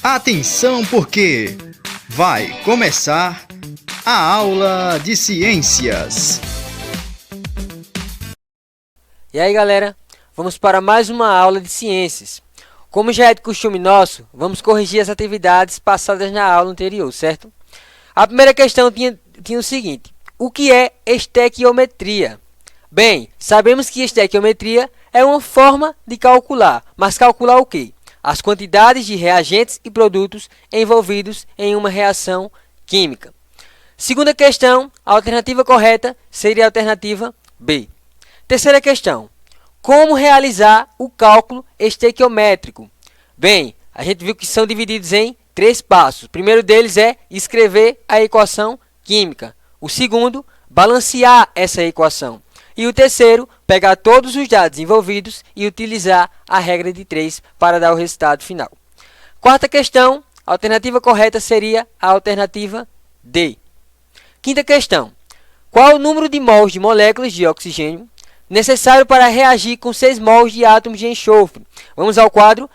Atenção porque vai começar a aula de ciências. E aí, galera, vamos para mais uma aula de ciências. Como já é de costume nosso, vamos corrigir as atividades passadas na aula anterior, certo? A primeira questão tinha o seguinte: o que é estequiometria? Bem, sabemos que estequiometria é uma forma de calcular, mas calcular o quê? As quantidades de reagentes e produtos envolvidos em uma reação química. Segunda questão, a alternativa correta seria a alternativa B. Terceira questão, como realizar o cálculo estequiométrico? Bem, a gente viu que são divididos em 3 passos. O primeiro deles é escrever a equação química. O segundo, balancear essa equação. E o terceiro, pegar todos os dados envolvidos e utilizar a regra de 3 para dar o resultado final. Quarta questão, a alternativa correta seria a alternativa D. Quinta questão, qual o número de mols de moléculas de oxigênio necessário para reagir com 6 mols de átomos de enxofre? Vamos ao quadro.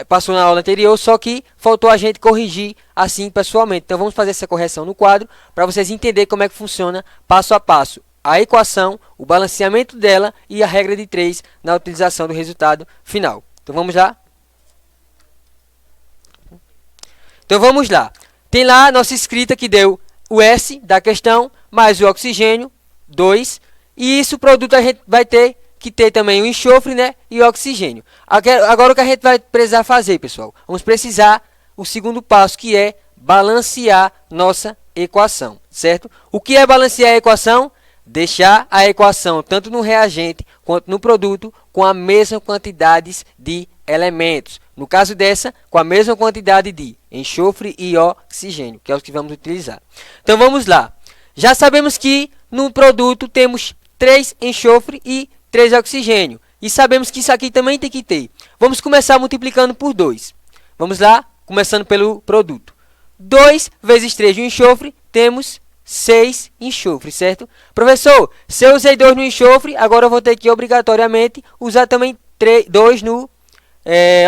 Passou na aula anterior, só que faltou a gente corrigir assim pessoalmente. Então vamos fazer essa correção no quadro para vocês entenderem como é que funciona passo a passo a equação, o balanceamento dela e a regra de 3 na utilização do resultado final. Então vamos lá? Então vamos lá. Tem lá a nossa escrita que deu o S da questão, mais o oxigênio, 2. E isso, o produto, a gente vai ter que ter também o enxofre, né, e o oxigênio. Agora o que a gente vai precisar fazer, pessoal? Vamos precisar o segundo passo, que é balancear nossa equação, certo? O que é balancear a equação? Deixar a equação tanto no reagente quanto no produto com a mesma quantidade de elementos. No caso dessa, com a mesma quantidade de enxofre e oxigênio, que é os que vamos utilizar. Então vamos lá. Já sabemos que no produto temos 3 enxofre e 3 oxigênio. E sabemos que isso aqui também tem que ter. Vamos começar multiplicando por 2. Vamos lá, começando pelo produto. 2 vezes 3 de enxofre, temos 6 enxofre, certo? Professor, se eu usei 2 no enxofre, agora eu vou ter que obrigatoriamente usar também 2 no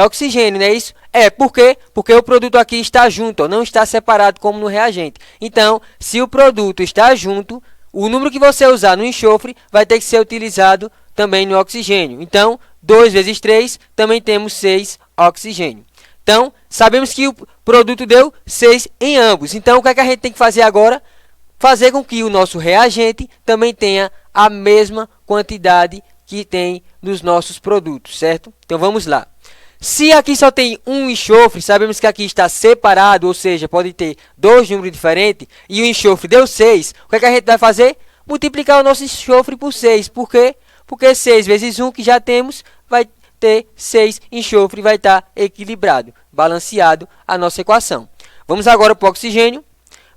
oxigênio, não é isso? Por quê? Porque o produto aqui está junto, ó, não está separado como no reagente. Então, se o produto está junto, o número que você usar no enxofre vai ter que ser utilizado também no oxigênio. Então, 2 vezes 3, também temos 6 oxigênio. Então, sabemos que o produto deu 6 em ambos. Então, o que é que a gente tem que fazer agora? Fazer com que o nosso reagente também tenha a mesma quantidade que tem nos nossos produtos, certo? Então, vamos lá. Se aqui só tem um enxofre, sabemos que aqui está separado, ou seja, pode ter 2 números diferentes, e o enxofre deu 6. O que é que a gente vai fazer? Multiplicar o nosso enxofre por 6. Por quê? Porque 6 vezes 1, que já temos, vai ter 6 enxofre, vai estar equilibrado, balanceado a nossa equação. Vamos agora para o oxigênio.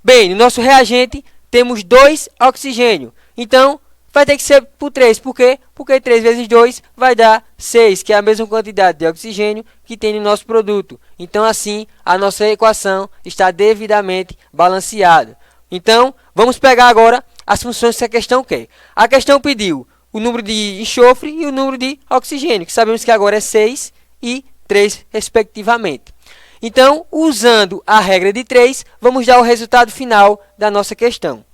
Bem, no nosso reagente temos 2 oxigênio. Então, vai ter que ser por 3. Por quê? Porque 3 vezes 2 vai dar 6, que é a mesma quantidade de oxigênio que tem no nosso produto. Então, assim, a nossa equação está devidamente balanceada. Então, vamos pegar agora as funções que a questão quer. A questão pediu o número de enxofre e o número de oxigênio, que sabemos que agora é 6 e 3, respectivamente. Então, usando a regra de 3, vamos dar o resultado final da nossa questão.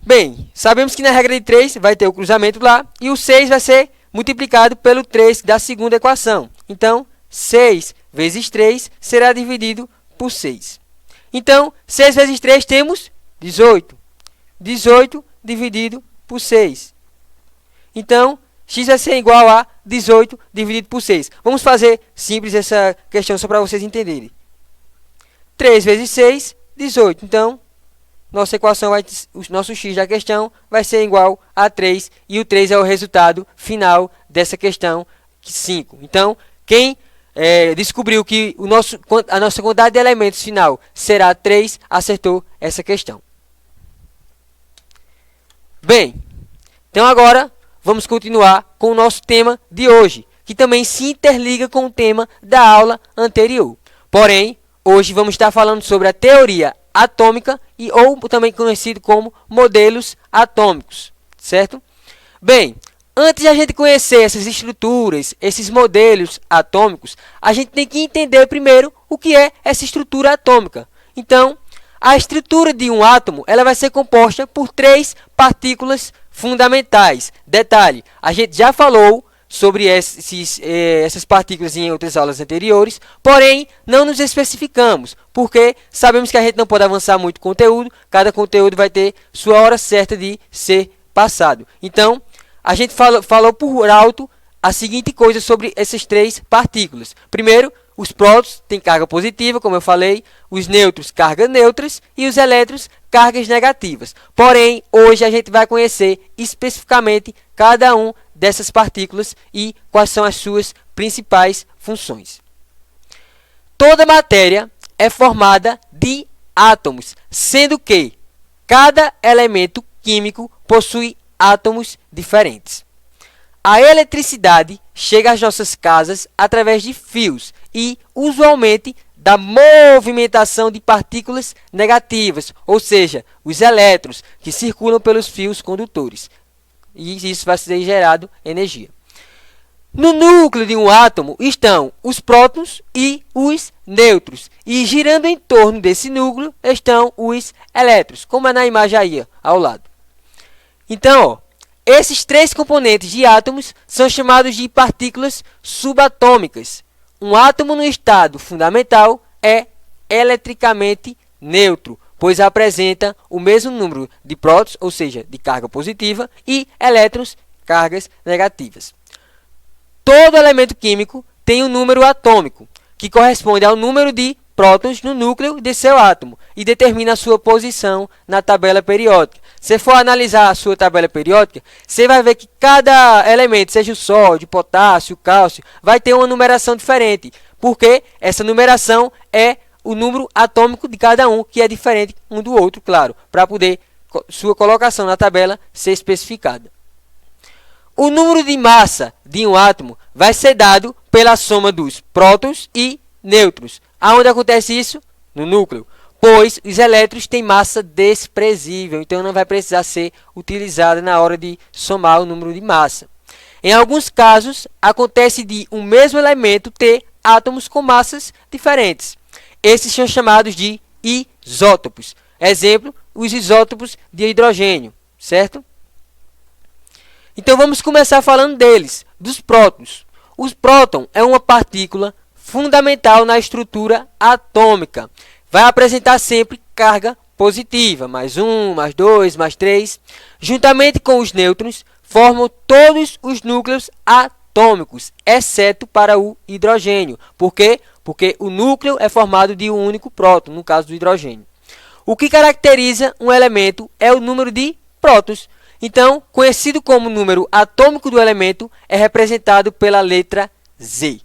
Bem, sabemos que na regra de 3 vai ter o cruzamento lá, e o 6 vai ser multiplicado pelo 3 da segunda equação. Então, 6 vezes 3 será dividido por 6. Então, 6 vezes 3 temos 18. 18 dividido por 6. Então, x vai ser igual a 18 dividido por 6. Vamos fazer simples essa questão só para vocês entenderem. 3 vezes 6, 18. Então, nossa equação, o nosso x da questão vai ser igual a 3. E o 3 é o resultado final dessa questão 5. Então, quem descobriu que a nossa quantidade de elementos final será 3, acertou essa questão. Bem, então agora vamos continuar com o nosso tema de hoje, que também se interliga com o tema da aula anterior. Porém, hoje vamos estar falando sobre a teoria atômica ou também conhecido como modelos atômicos, certo? Bem, Antes de a gente conhecer essas estruturas, esses modelos atômicos, a gente tem que entender primeiro o que é essa estrutura atômica. Então, a estrutura de um átomo ela vai ser composta por 3 partículas fundamentais. Detalhe, a gente já falou sobre essas partículas em outras aulas anteriores, porém não nos especificamos, porque sabemos que a gente não pode avançar muito conteúdo, cada conteúdo vai ter sua hora certa de ser passado. Então, a gente falou por alto a seguinte coisa sobre essas 3 partículas. Primeiro, os prótons têm carga positiva, como eu falei, os nêutrons cargas neutras e os elétrons cargas negativas. Porém, hoje a gente vai conhecer especificamente cada um dessas partículas e quais são as suas principais funções. Toda matéria é formada de átomos, sendo que cada elemento químico possui átomos diferentes. A eletricidade chega às nossas casas através de fios e, usualmente, da movimentação de partículas negativas, ou seja, os elétrons que circulam pelos fios condutores. E isso vai ser gerado energia. No núcleo de um átomo estão os prótons e os nêutrons. E girando em torno desse núcleo estão os elétrons, como é na imagem aí ao lado. Então, esses 3 componentes de átomos são chamados de partículas subatômicas. Um átomo no estado fundamental é eletricamente neutro, pois apresenta o mesmo número de prótons, ou seja, de carga positiva, e elétrons, cargas negativas. Todo elemento químico tem um número atômico, que corresponde ao número de prótons no núcleo de seu átomo e determina a sua posição na tabela periódica. Se for analisar a sua tabela periódica, você vai ver que cada elemento, seja o sódio, o potássio, o cálcio, vai ter uma numeração diferente, porque essa numeração é o número atômico de cada um, que é diferente um do outro, claro, para poder sua colocação na tabela ser especificada. O número de massa de um átomo vai ser dado pela soma dos prótons e nêutrons. Aonde acontece isso? No núcleo. Pois os elétrons têm massa desprezível, então não vai precisar ser utilizada na hora de somar o número de massa. Em alguns casos, acontece de um mesmo elemento ter átomos com massas diferentes. Esses são chamados de isótopos. Exemplo, os isótopos de hidrogênio, certo? Então vamos começar falando deles, dos prótons. O próton é uma partícula fundamental na estrutura atômica. Vai apresentar sempre carga positiva, mais 1, mais 2, mais 3. Juntamente com os nêutrons, formam todos os núcleos atômicos, exceto para o hidrogênio. Por quê? Porque o núcleo é formado de um único próton, no caso do hidrogênio. O que caracteriza um elemento é o número de prótons. Então, conhecido como número atômico do elemento, é representado pela letra Z.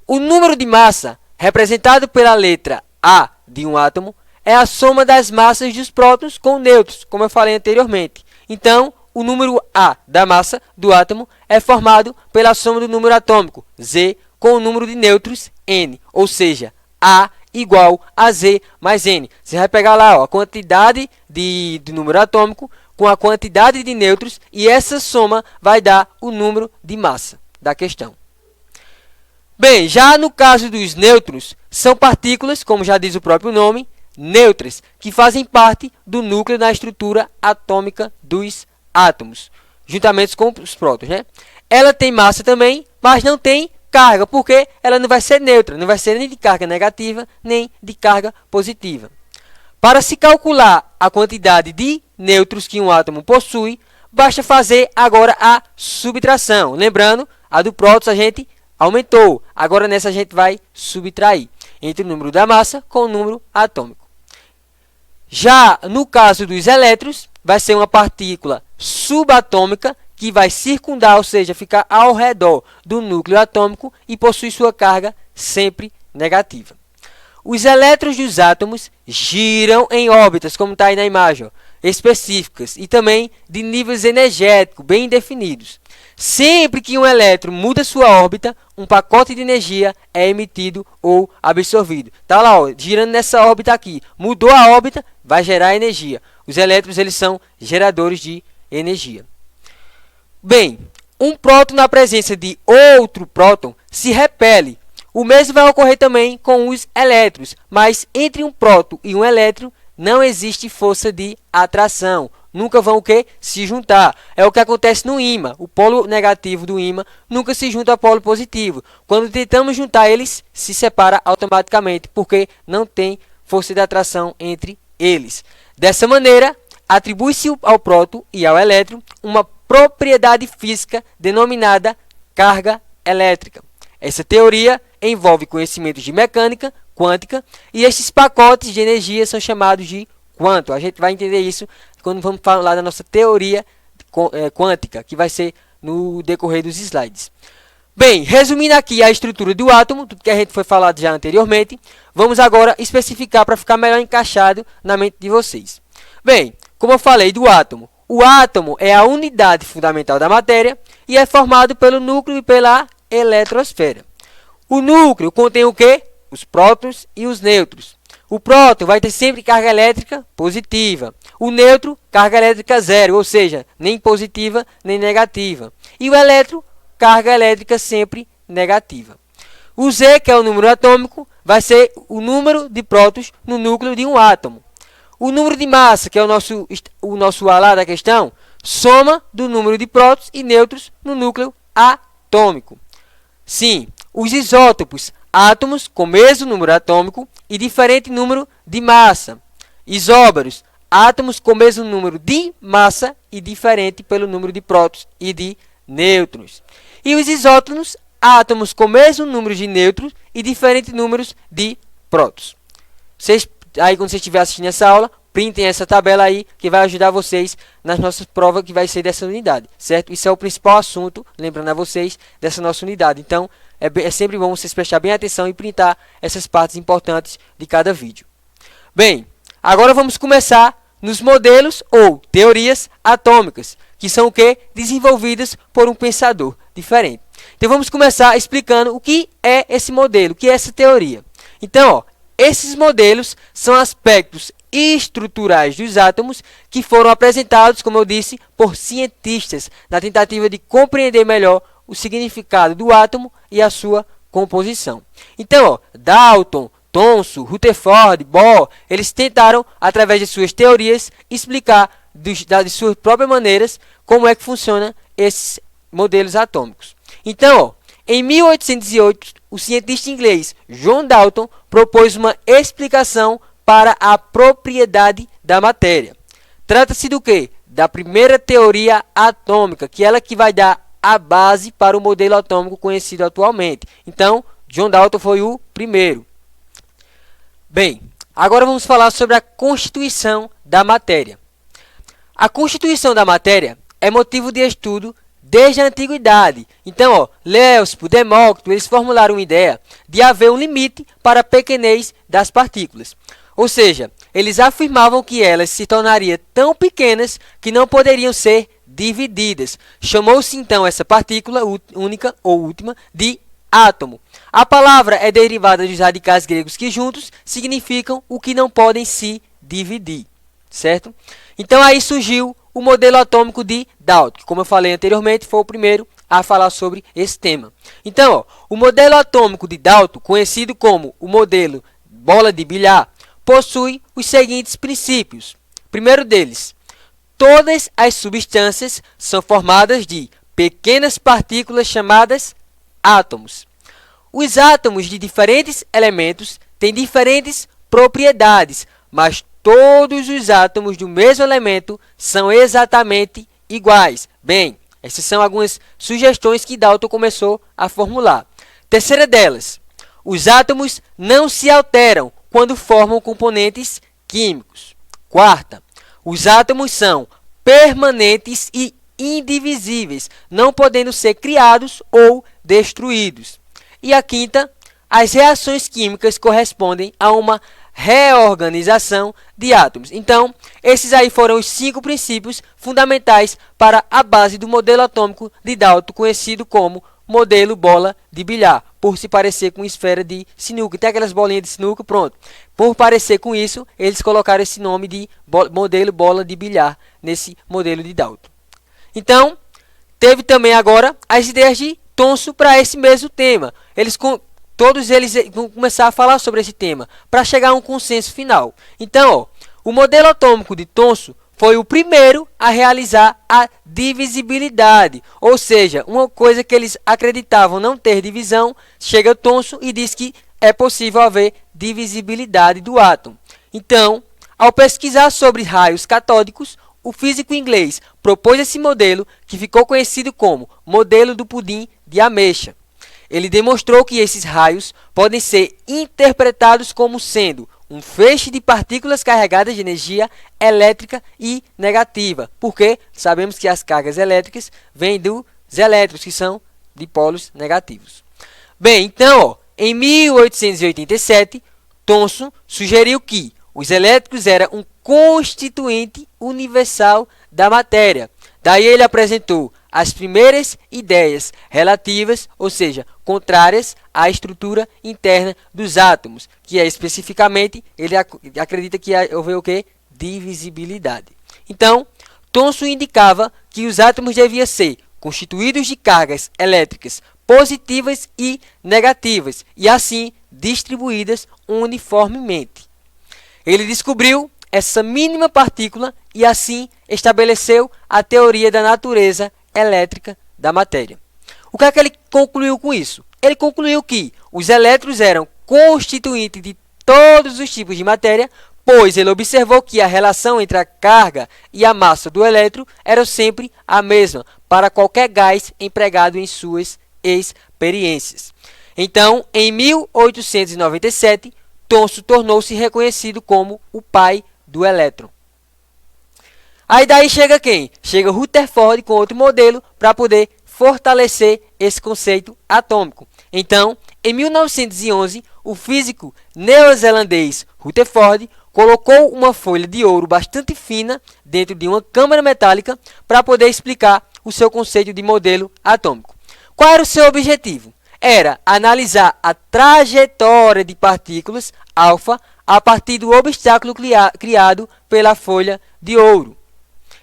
O número de massa, representado pela letra A de um átomo, é a soma das massas dos prótons com nêutrons, como eu falei anteriormente. Então, o número A da massa do átomo é formado pela soma do número atômico, Z, com o número de nêutrons, N, ou seja, A igual a Z mais N. Você vai pegar lá a quantidade de número atômico com a quantidade de nêutrons e essa soma vai dar o número de massa da questão. Bem, já no caso dos nêutrons, são partículas, como já diz o próprio nome, neutras, que fazem parte do núcleo da estrutura atômica dos átomos, juntamente com os prótons, né? Ela tem massa também, mas não tem carga, porque ela não vai ser neutra, não vai ser nem de carga negativa, nem de carga positiva. Para se calcular a quantidade de nêutrons que um átomo possui, basta fazer agora a subtração. Lembrando, a do prótons a gente aumentou, agora nessa a gente vai subtrair entre o número da massa com o número atômico. Já no caso dos elétrons, vai ser uma partícula subatômica que vai circundar, ou seja, ficar ao redor do núcleo atômico e possui sua carga sempre negativa. Os elétrons dos átomos giram em órbitas, como está aí na imagem, específicas e também de níveis energéticos bem definidos. Sempre que um elétron muda sua órbita, um pacote de energia é emitido ou absorvido. Está lá, ó, girando nessa órbita aqui. Mudou a órbita, vai gerar energia. Os elétrons eles são geradores de energia. Bem, um próton na presença de outro próton se repele. O mesmo vai ocorrer também com os elétrons, mas entre um próton e um elétron não existe força de atração. Nunca vão o quê? Se juntar. É o que acontece no ímã. O polo negativo do ímã nunca se junta ao polo positivo. Quando tentamos juntar eles, se separa automaticamente, porque não tem força de atração entre eles. Dessa maneira, atribui-se ao próton e ao elétron uma propriedade física denominada carga elétrica. Essa teoria envolve conhecimentos de mecânica quântica e esses pacotes de energia são chamados de quanto. A gente vai entender isso quando vamos falar da nossa teoria quântica, que vai ser no decorrer dos slides. Bem, resumindo aqui a estrutura do átomo, tudo que a gente foi falado já anteriormente, vamos agora especificar para ficar melhor encaixado na mente de vocês. Bem, como eu falei do átomo, o átomo é a unidade fundamental da matéria e é formado pelo núcleo e pela eletrosfera. O núcleo contém o quê? Os prótons e os nêutrons. O próton vai ter sempre carga elétrica positiva. O nêutron, carga elétrica zero, ou seja, nem positiva nem negativa. E o elétron, carga elétrica sempre negativa. O Z, que é o número atômico, vai ser o número de prótons no núcleo de um átomo. O número de massa, que é o nosso A lá da questão, soma do número de prótons e nêutrons no núcleo atômico. Sim, os isótopos, átomos com mesmo número atômico e diferente número de massa. Isóbaros, átomos com mesmo número de massa e diferente pelo número de prótons e de nêutrons. E os isótonos, átomos com mesmo número de nêutrons e diferentes números de prótons. Aí, quando vocês estiverem assistindo essa aula, printem essa tabela aí, que vai ajudar vocês nas nossas provas que vai ser dessa unidade, certo? Isso é o principal assunto, lembrando a vocês, dessa nossa unidade. Então, é sempre bom vocês prestar bem atenção e printar essas partes importantes de cada vídeo. Bem, agora vamos começar nos modelos ou teorias atômicas, que são o quê? Desenvolvidas por um pensador diferente. Então, vamos começar explicando o que é esse modelo, o que é essa teoria. Então, esses modelos são aspectos estruturais dos átomos que foram apresentados, como eu disse, por cientistas, na tentativa de compreender melhor o significado do átomo e a sua composição. Então, Dalton, Thomson, Rutherford, Bohr, eles tentaram, através de suas teorias, explicar de suas próprias maneiras como é que funcionam esses modelos atômicos. Então, em 1808, o cientista inglês John Dalton propôs uma explicação para a propriedade da matéria. Trata-se do quê? Da primeira teoria atômica, que ela que vai dar a base para o modelo atômico conhecido atualmente. Então, John Dalton foi o primeiro. Bem, agora vamos falar sobre a constituição da matéria. A constituição da matéria é motivo de estudo desde a antiguidade. Então, Leucipo, Demócrito, eles formularam uma ideia de haver um limite para a pequenez das partículas. Ou seja, eles afirmavam que elas se tornariam tão pequenas que não poderiam ser divididas. Chamou-se então essa partícula única ou última de átomo. A palavra é derivada dos radicais gregos que juntos significam o que não podem se dividir, certo? Então aí surgiu o modelo atômico de Dalton, que, como eu falei anteriormente, foi o primeiro a falar sobre esse tema. Então, o modelo atômico de Dalton, conhecido como o modelo bola de bilhar, possui os seguintes princípios. Primeiro deles, todas as substâncias são formadas de pequenas partículas chamadas átomos. Os átomos de diferentes elementos têm diferentes propriedades, mas todos os átomos do mesmo elemento são exatamente iguais. Bem, essas são algumas sugestões que Dalton começou a formular. Terceira delas, os átomos não se alteram quando formam componentes químicos. Quarta, os átomos são permanentes e indivisíveis, não podendo ser criados ou destruídos. E a quinta, as reações químicas correspondem a uma reorganização de átomos. Então, esses aí foram os 5 princípios fundamentais para a base do modelo atômico de Dalton, conhecido como modelo bola de bilhar, por se parecer com esfera de sinuca. Tem aquelas bolinhas de sinuca, pronto. Por parecer com isso, eles colocaram esse nome de modelo bola de bilhar nesse modelo de Dalton. Então, teve também agora as ideias de Thomson para esse mesmo tema. Todos eles vão começar a falar sobre esse tema para chegar a um consenso final. Então, ó, o modelo atômico de Thomson foi o primeiro a realizar a divisibilidade, ou seja, uma coisa que eles acreditavam não ter divisão, chega Thomson e diz que é possível haver divisibilidade do átomo. Então, ao pesquisar sobre raios catódicos, o físico inglês propôs esse modelo que ficou conhecido como modelo do pudim de ameixa. Ele demonstrou que esses raios podem ser interpretados como sendo um feixe de partículas carregadas de energia elétrica e negativa, porque sabemos que as cargas elétricas vêm dos elétrons, que são dipolos negativos. Bem, então, ó, em 1887, Thomson sugeriu que os elétrons eram um constituinte universal da matéria. Daí ele apresentou as primeiras ideias relativas, ou seja, contrárias à estrutura interna dos átomos, que é especificamente, ele acredita que houve o quê? Divisibilidade. Então, Thomson indicava que os átomos deviam ser constituídos de cargas elétricas positivas e negativas, e assim distribuídas uniformemente. Ele descobriu essa mínima partícula e assim estabeleceu a teoria da natureza elétrica da matéria. O que é que ele concluiu com isso? Ele concluiu que os elétrons eram constituintes de todos os tipos de matéria, pois ele observou que a relação entre a carga e a massa do elétron era sempre a mesma para qualquer gás empregado em suas experiências. Então, em 1897, Thomson tornou-se reconhecido como o pai do elétron. Aí daí chega quem? Chega Rutherford com outro modelo para poder fortalecer esse conceito atômico. Então, em 1911, o físico neozelandês Rutherford colocou uma folha de ouro bastante fina dentro de uma câmara metálica para poder explicar o seu conceito de modelo atômico. Qual era o seu objetivo? Era analisar a trajetória de partículas alfa a partir do obstáculo criado pela folha de ouro.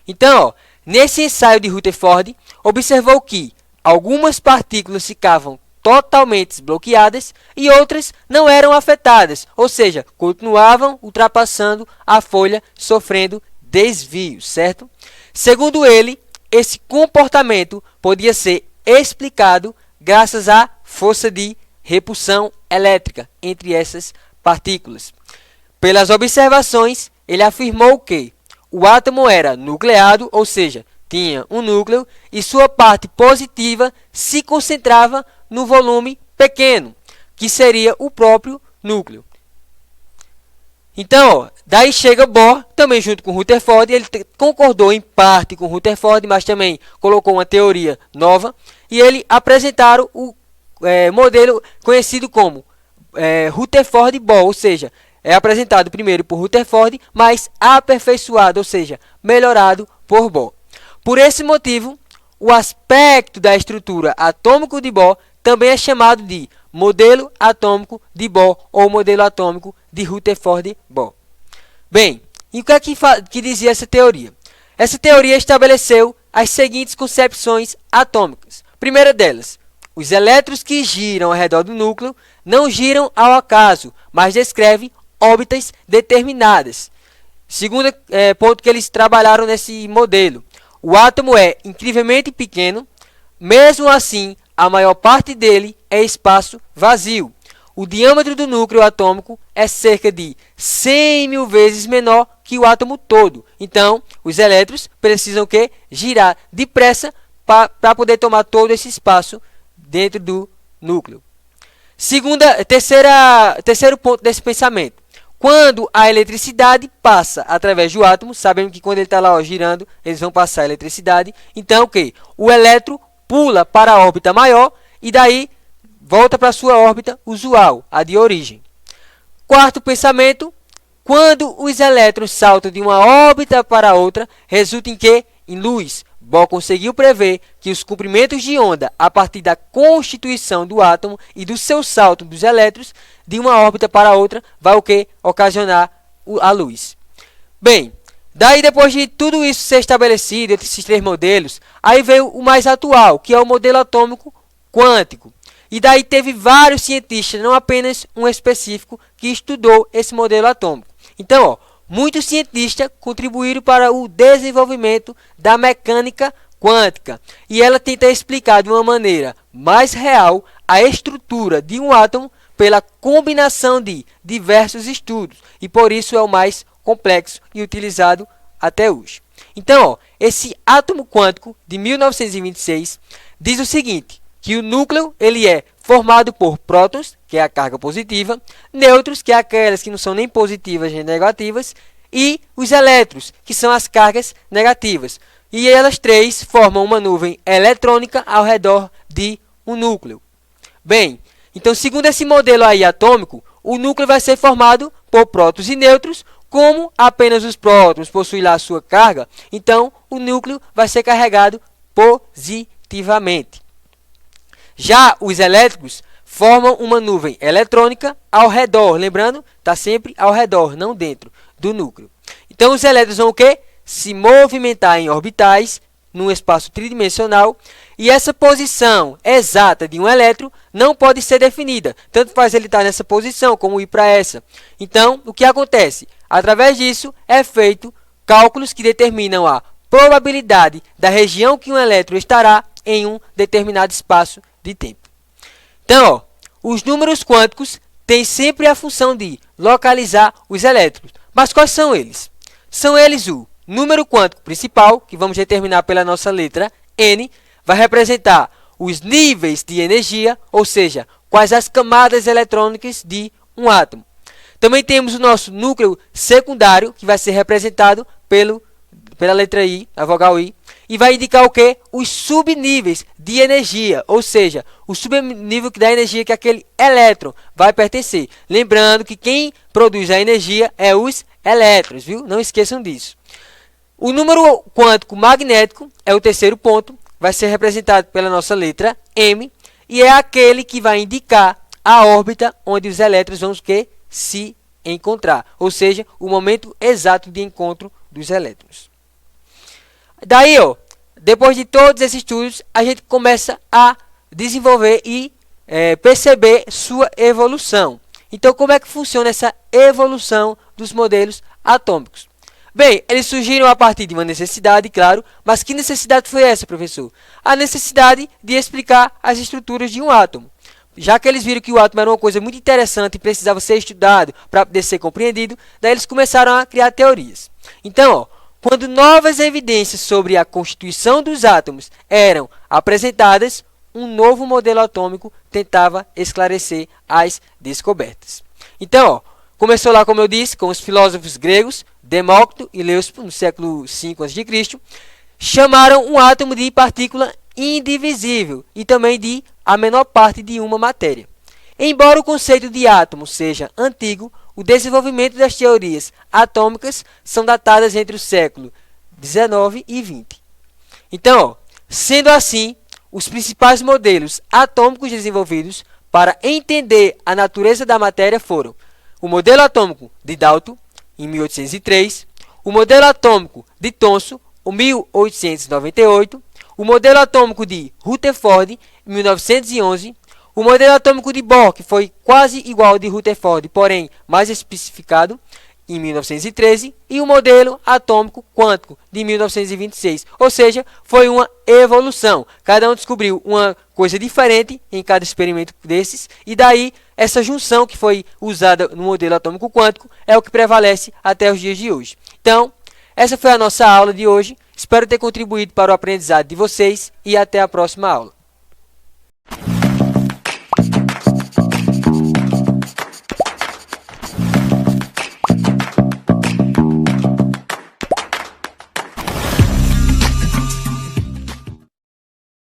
Então, ó, nesse ensaio de Rutherford, observou que algumas partículas ficavam totalmente bloqueadas e outras não eram afetadas, ou seja, continuavam ultrapassando a folha, sofrendo desvios, certo? Segundo ele, esse comportamento podia ser explicado graças à força de repulsão elétrica entre essas partículas. Pelas observações, ele afirmou que o átomo era nucleado, ou seja, tinha um núcleo, e sua parte positiva se concentrava no volume pequeno, que seria o próprio núcleo. Então, ó, daí chega Bohr, também junto com Rutherford, ele concordou em parte com Rutherford, mas também colocou uma teoria nova, e ele apresentaram o modelo conhecido como Rutherford-Bohr, ou seja, é apresentado primeiro por Rutherford, mas aperfeiçoado, ou seja, melhorado por Bohr. Por esse motivo, o aspecto da estrutura atômica de Bohr também é chamado de modelo atômico de Bohr ou modelo atômico de Rutherford-Bohr. Bem, e o que é que dizia essa teoria? Essa teoria estabeleceu as seguintes concepções atômicas. Primeira delas, os elétrons que giram ao redor do núcleo não giram ao acaso, mas descrevem órbitas determinadas. Segundo ponto que eles trabalharam nesse modelo, o átomo é incrivelmente pequeno, mesmo assim a maior parte dele é espaço vazio. O diâmetro do núcleo atômico é cerca de 100 mil vezes menor que o átomo todo. Então, os elétrons precisam girar depressa para poder tomar todo esse espaço dentro do núcleo. Terceiro ponto desse pensamento. Quando a eletricidade passa através do átomo, sabemos que quando ele está lá girando, eles vão passar a eletricidade. Então, o elétron pula para a órbita maior e daí volta para a sua órbita usual, a de origem. Quarto pensamento, quando os elétrons saltam de uma órbita para outra, resulta em quê? Em luz. Bohr conseguiu prever que os comprimentos de onda, a partir da constituição do átomo e do seu salto dos elétrons, de uma órbita para outra, vai ocasionar a luz. Bem, Daí, depois de tudo isso ser estabelecido entre esses três modelos, aí veio o mais atual, que é o modelo atômico quântico. E daí teve vários cientistas, não apenas um específico, que estudou esse modelo atômico. Então, ó, muitos cientistas contribuíram para o desenvolvimento da mecânica quântica. E ela tenta explicar de uma maneira mais real a estrutura de um átomo pela combinação de diversos estudos. E por isso é o mais complexo e utilizado até hoje. Então, ó, esse átomo quântico de 1926 diz o seguinte, que o núcleo ele é formado por prótons, que é a carga positiva, nêutrons, que é aquelas que não são nem positivas nem negativas, e os elétrons, que são as cargas negativas. E elas três formam uma nuvem eletrônica ao redor de um núcleo. Bem, então segundo esse modelo aí atômico, o núcleo vai ser formado por prótons e nêutrons. Como apenas os prótons possuem lá a sua carga, então o núcleo vai ser carregado positivamente. Já os elétrons formam uma nuvem eletrônica ao redor, lembrando, está sempre ao redor, não dentro do núcleo. Então os elétrons vão o quê? Se movimentar em orbitais, num espaço tridimensional, e essa posição exata de um elétron não pode ser definida. Tanto faz ele estar nessa posição, como ir para essa. Então, o que acontece? Através disso, é feito cálculos que determinam a probabilidade da região que um elétron estará em um determinado espaço de tempo. Então, ó, os números quânticos têm sempre a função de localizar os elétrons. Mas quais são eles? São eles o número quântico principal, que vamos determinar pela nossa letra N, vai representar os níveis de energia, ou seja, quais as camadas eletrônicas de um átomo. Também temos o nosso núcleo secundário, que vai ser representado pela letra I, a vogal I, e vai indicar o quê? Os subníveis de energia, ou seja, o subnível da energia que aquele elétron vai pertencer. Lembrando que quem produz a energia é os elétrons, viu? Não esqueçam disso. O número quântico magnético é o terceiro ponto, vai ser representado pela nossa letra M, e é aquele que vai indicar a órbita onde os elétrons vão se encontrar, ou seja, o momento exato de encontro dos elétrons. Daí, ó, depois de todos esses estudos, a gente começa a desenvolver e perceber sua evolução. Então, como é que funciona essa evolução dos modelos atômicos? Bem, eles surgiram a partir de uma necessidade, claro, mas que necessidade foi essa, professor? A necessidade de explicar as estruturas de um átomo. Já que eles viram que o átomo era uma coisa muito interessante e precisava ser estudado para poder ser compreendido, daí eles começaram a criar teorias. Então, ó, quando novas evidências sobre a constituição dos átomos eram apresentadas, um novo modelo atômico tentava esclarecer as descobertas. Então, ó, começou lá, como eu disse, com os filósofos gregos, Demócrito e Leucipo, no século V a.C., chamaram um átomo de partícula indivisível e também de a menor parte de uma matéria. Embora o conceito de átomo seja antigo, o desenvolvimento das teorias atômicas são datadas entre o século XIX e XX. Então, ó, sendo assim, os principais modelos atômicos desenvolvidos para entender a natureza da matéria foram o modelo atômico de Dalton, em 1803, o modelo atômico de Thomson, em 1898, o modelo atômico de Rutherford, em 1911, o modelo atômico de Bohr, que foi quase igual ao de Rutherford, porém mais especificado, em 1913, e o modelo atômico quântico, de 1926. Ou seja, foi uma evolução. Cada um descobriu uma coisa diferente em cada experimento desses, e daí essa junção que foi usada no modelo atômico quântico é o que prevalece até os dias de hoje. Então, essa foi a nossa aula de hoje. Espero ter contribuído para o aprendizado de vocês e até a próxima aula.